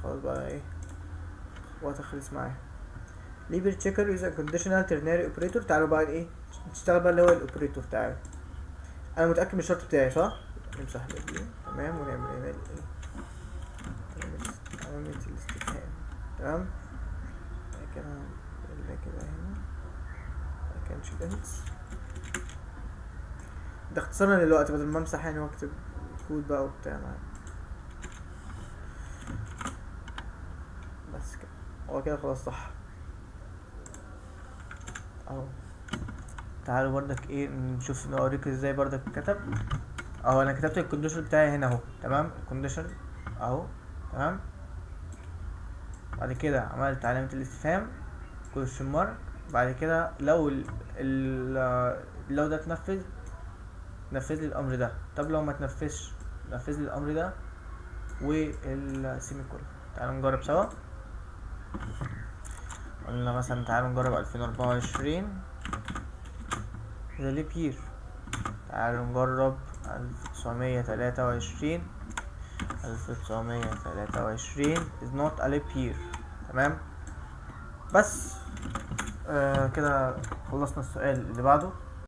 خلاص بقى ايه وقت خلص معايا. ليبر تشيكر از كونديشنال ترناري اوبريتور. تعالوا بقى ايه نشتغل بقى اللي هو الاوبريتور. تعالوا انا متاكد من الشرط بتاعي صح. نمسح دي تمام ونعمل هنا ايه علامة الاستفهام. تمام بعد كده نعمل كده هنا بعد كده نشيل انس. ده اختصارا للوقت بدل ما امسح يعني واكتب كود بقى وبتاع معايا. بس كده هو كده خلاص صح اهو. تعالوا بردك ايه نشوف نوريك ازاي بردك كتب اهو. انا كتبت الكونديشن بتاعي هنا اهو تمام. الكونديشن اهو تمام. بعد كده عملت علامة الاستفهام كويشن مارك. بعد كده لو لو ده اتنفذ نفذ لي الامر ده. طب لو ما تنفذش نفذ لي الامر ده والسيمي كولون. تعالوا نجرب سوا. قلنا مثلا تعالوا نجرب 2024 ذا ليب يير. تعالوا نجرب 1923. 1923 is not a leap year. تمام. بس كده خلصنا السؤال اللي بعده.